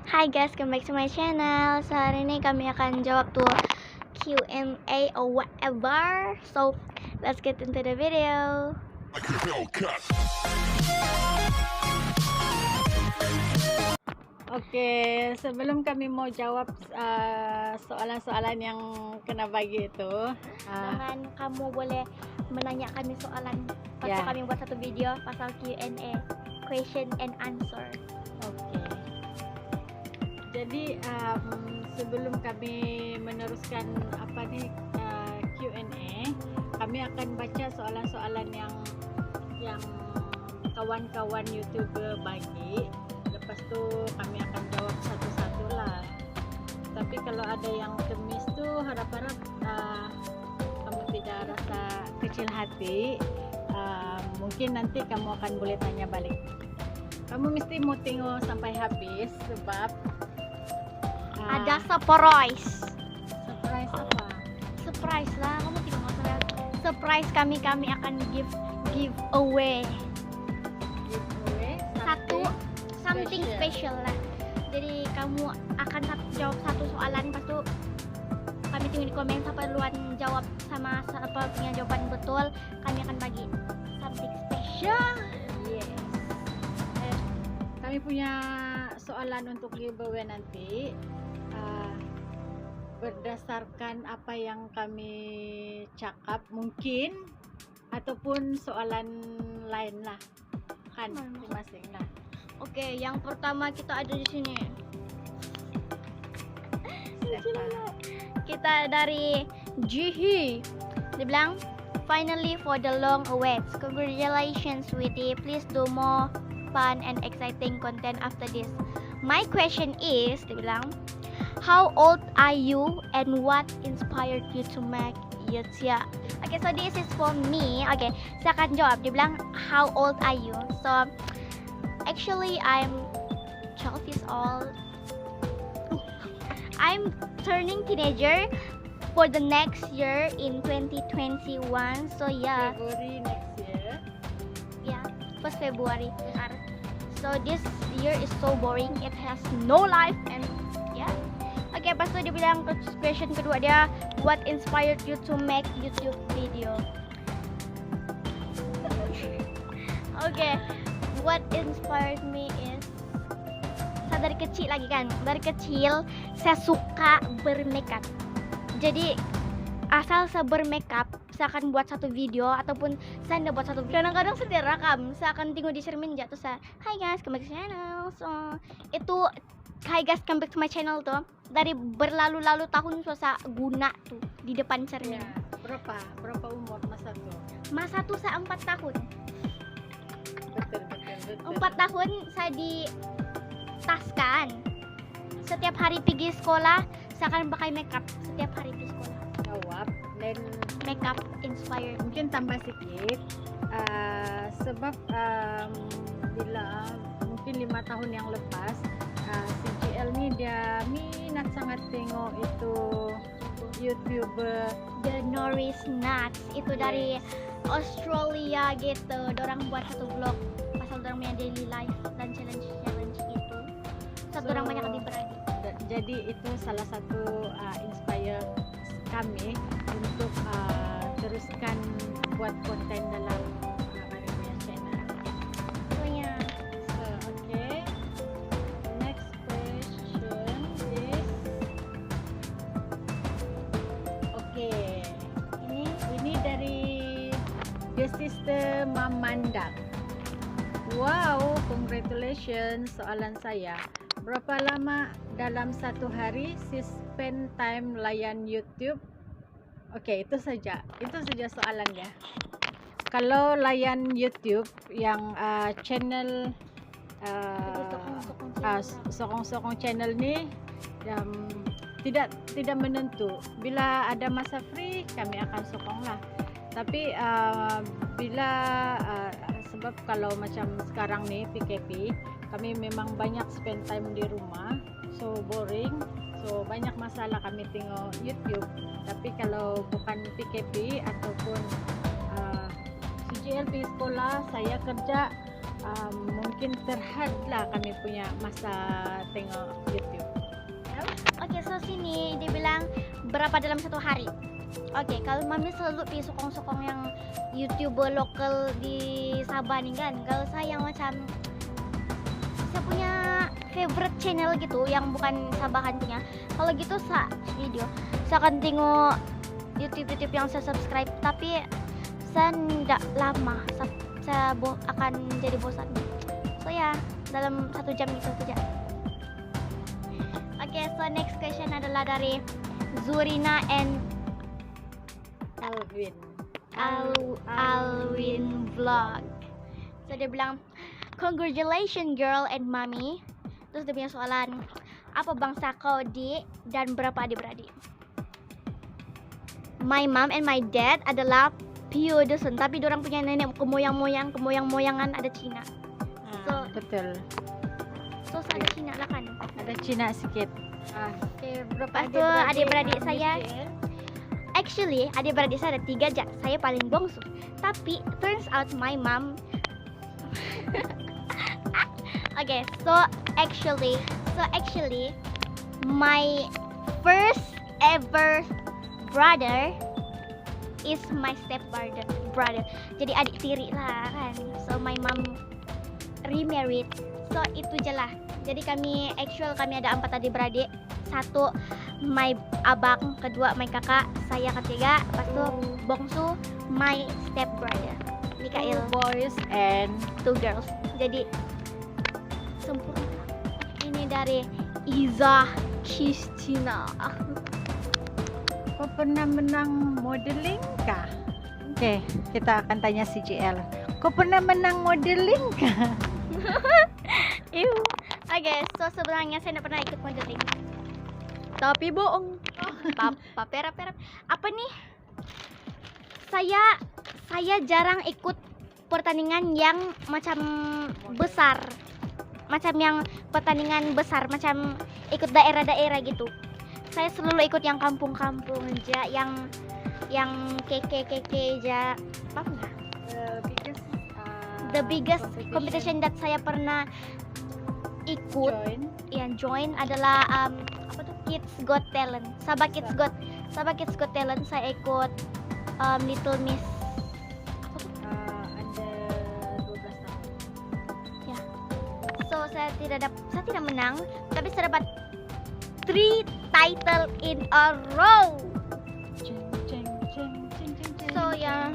Hi guys, come back to my channel. So hari ini kami akan jawab tuh Q&A or whatever. So let's get into the video. Oke, sebelum kami mau jawab soalan-soalan yang kena bagi itu, Jangan kamu boleh menanya kami soalan pas Ya. kami buat satu video pasal Q&A, question and answer. oke. Jadi sebelum kami meneruskan Q&A, kami akan baca soalan-soalan yang kawan-kawan YouTuber bagi. Lepas tu kami akan jawab satu-satu lah. Tapi kalau ada yang temis tu harap-harap kamu tidak rasa kecil hati. Mungkin nanti kamu akan boleh tanya balik. Kamu mesti mau tengok sampai habis sebab Ada surprise. surprise apa? Surprise lah, kamu tidak mau saya. Surprise kami akan give away Giveaway something special lah. Jadi kamu akan jawab satu soalan, pas tu kami tunggu di komen siapa duluan jawab sama siapa punya jawaban betul, kami akan bagi something special. Yes. Kami punya soalan untuk giveaway nanti berdasarkan apa yang kami cakap mungkin, ataupun soalan lain lah kan, masing-masing lah. Oke, yang pertama kita ada di sini. Kita dari Jihi. Dia bilang, finally for the long awaits. Congratulations, sweetie. Please do more fun and exciting content after this. My question is, dia bilang, how old are you and what inspired you to make YouTube? Okay, so this is for me. Okay, saya akan jawab. Dia bilang, how old are you? So, actually I'm 12 years old. I'm turning teenager for the next year in 2021. So yeah, February next year. yeah, 1st February. So this year is so boring. It has no life and yeah. Okay, pas itu dia bilang question kedua dia, what inspired you to make YouTube video? Okay, what inspired me is saya dari kecil lagi kan. Dari kecil saya suka bermakeup. Jadi asal saya bermakeup, saya akan buat satu video ataupun saya tidak buat satu video. Kadang-kadang saya tidak rekam, saya akan tengok di cermin jatuh saya. Hi guys, come back to channel. So itu hi guys, come back to my channel tuh. Dari berlalu-lalu tahun saya guna tuh di depan cermin. Ya, berapa umur masa tu? Masa tuh saya 4 tahun. Betul. 4 tahun saya ditaskan. Setiap hari pergi sekolah, saya akan pakai makeup setiap hari pergi sekolah. Jawab dan Makeup inspired. mungkin tambah sikit sebab bila mungkin 5 tahun yang lepas CGL ni dia minat sangat tengok itu YouTuber. The Norris Nuts itu dari Australia gitu. Dorang buat satu vlog pasal dorang punya daily life dan challenge itu. Satu orang banyak lebih berani. Jadi itu salah satu inspire kami untuk teruskan buat konten dalam kami punya channel. Pokoknya So, okay. Next question is okay. Ini dari your sister Mamandak. Wow, congratulations. Soalan saya, berapa lama dalam satu hari sis spend time layan YouTube? Oke, itu saja soalannya. Kalau layan YouTube yang channel sokong-sokong channel ni tidak menentu. Bila ada masa free kami akan sokong lah. Tapi bila sebab kalau macam sekarang ni PKP, kami memang banyak spend time di rumah, so boring, so banyak masalah kami tengok YouTube. Tapi kalau bukan PKP ataupun CGL pergi sekolah, saya kerja mungkin terhad lah kami punya masa tengok YouTube. Oke, so sini dibilang berapa dalam satu hari. Oke, kalau mami selalu pi sokong-sokong yang YouTuber lokal di Sabah nih kan. Kalau saya macam saya punya favorite channel gitu yang bukan Sabahan punya. Kalau gitu video saya akan tengok YouTube yang saya subscribe, tapi saya tidak lama, saya akan jadi bosan. So ya, dalam 1 jam itu saja. Oke, so next question adalah dari Zurina and Alwin Vlog. So dia bilang, congratulations girl and mommy. Terus dia punya soalan, apa bangsa kau, Dik, dan berapa adik-beradik? My mom and my dad adalah Pio Dusun, tapi dorang punya nenek kemoyang-moyangan ada Cina. Betul. So ada Cina lah kan? Ada Cina sedikit. Oke, berapa adik-beradik saya? Actually, adik-beradik saya ada 3 aja. Saya paling bongsu. Tapi turns out my mom. Okay, so actually, my first ever brother is my step brother. Jadi adik tiri lah kan. So my mom remarried. So itu je lah. Jadi kami ada 4 adik-beradik. 1 my abang, kedua my kakak, saya ketiga, lepas tu bongsu my step brother Mikael. 2 boys and 2 girls. Jadi sempurna. Ini dari Iza Kristina. Kau pernah menang modeling kah? Oke, kita akan tanya si JL. Kau pernah menang modeling kah? Oke, so sebenarnya saya tidak pernah ikut modeling. Tapi bohong. Pera. Apa nih? Saya jarang ikut pertandingan yang macam besar. Macam yang pertandingan besar, macam ikut daerah-daerah gitu. Saya selalu ikut yang kampung-kampung aja, yang keke aja. Apa enggak? The biggest competition that saya pernah ikut join adalah apa tuh, Kids Got Talent. Sabah Kids Got Talent saya ikut Little Miss Ada 12 tahun. ya. So saya tidak menang, tapi saya dapat 3 title in a row. So ya.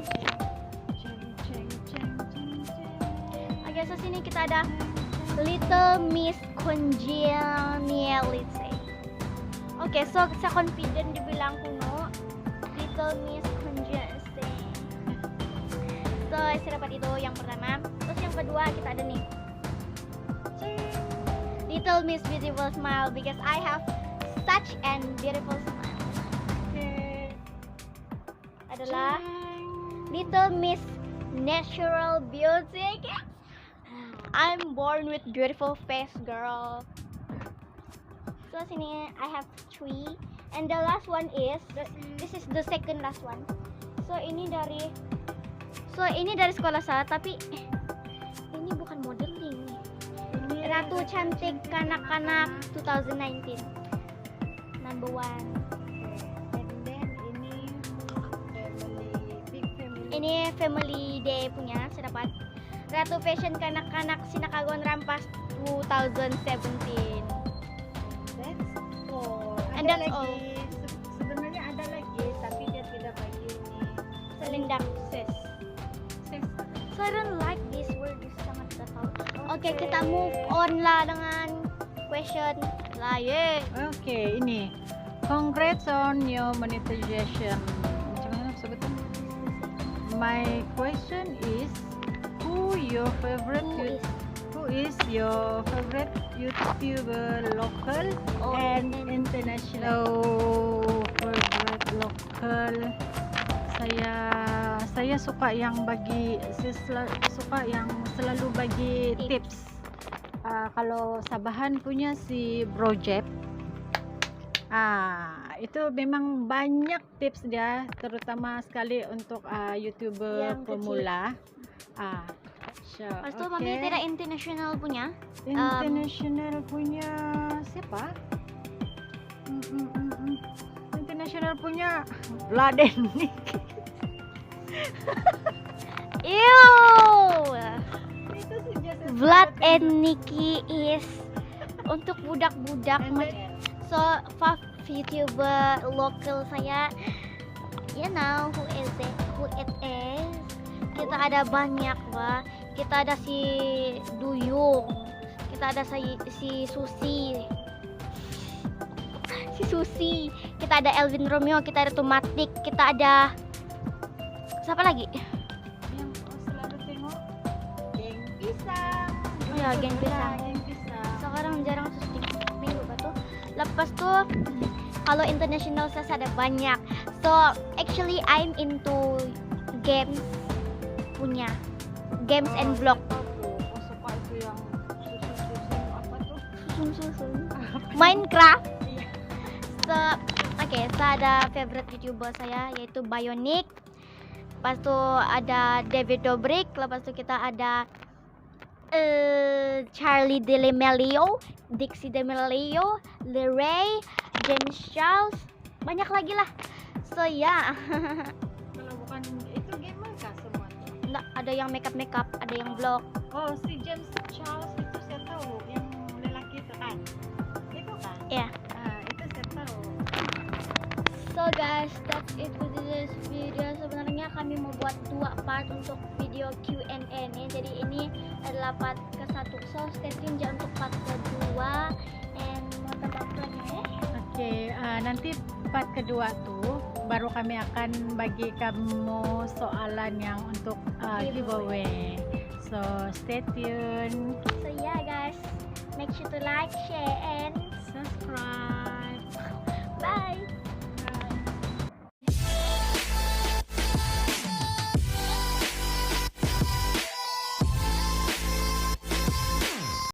Oke, so sini kita ada Little Miss Congeniality. Oke, so saya confident dibilang kuno Little Miss Congeniality. So saya dapat itu yang pertama. Terus yang kedua kita ada nih Little Miss Beautiful Smile, because I have such an beautiful smile. Adalah Little Miss Natural Beauty. I'm born with beautiful face, girl. So sini I have 3, and the last one is this is the second last one. So ini dari sekolah saya, tapi ini bukan modeling nih. Ratu Cantik Kanak-kanak 2019 number 1. And then Ini family day punya saya dapat. Ratu Fashion Kanak-kanak Sinakagon Rampas 2017. And that's all. Sebenarnya ada lagi, tapi dia tidak bagi ini. Selendang. So I don't like this word, sangat tidak tahu. Oke, kita move on lah dengan question lain. Oke, ini. Congrats on your monetization. Macam mana sebetulnya? My question is, who is your favorite YouTuber, local and international? Favorite local, saya suka yang selalu bagi tips. Kalau Sabahan punya si Brojep, itu memang banyak tips dia, terutama sekali untuk YouTuber Yang pemula. Masya. Lepas itu Oke. Mami tidak international punya. International punya siapa? International punya Vladen nih. Ew. Itu sejak Vlad and Nikki is untuk budak-budak. So, five YouTuber lokal saya, you know who it is. Kita ada banyak, Wah. Kita ada si Duyung, kita ada si Susi, kita ada Elvin Romeo, kita ada Tomatik, kita ada siapa lagi? Yang selalu tengok Geng Pisang. Oh ya, Geng Pisang. Geng Pisang. Sekarang jarang syuting minggu tuh. Lepas tuh kalau international saya ada banyak. So actually I'm into games punya games and vlog. Oh, suka itu yang susun apa tuh? Susun Minecraft. Iya. So oke, saya ada favorite YouTuber saya yaitu Bionic. Lepas tu ada David Dobrik. Lepas tu kita ada Charlie D'Amelio, Dixie D'Amelio, Leray, James Charles, banyak lagi lah. So ya, Kalau bukan itu gamer kah semua tuh? nggak ada yang makeup, ada yang vlog. Oh, si James Charles itu saya tahu, yang lelaki itu kan? Itu kan? Ya. Itu saya tahu. So guys, that's it for this video. Sebenarnya kami mau buat 2 part untuk video Q&A nih. Jadi ini adalah part ke-1. So stay tune jangan untuk part ke-2. And mau tambah apa lagi ya? Oke, nanti part kedua tuh baru kami akan bagi kamu soalan yang untuk giveaway. So stay tune. So yeah guys, make sure to like, share, and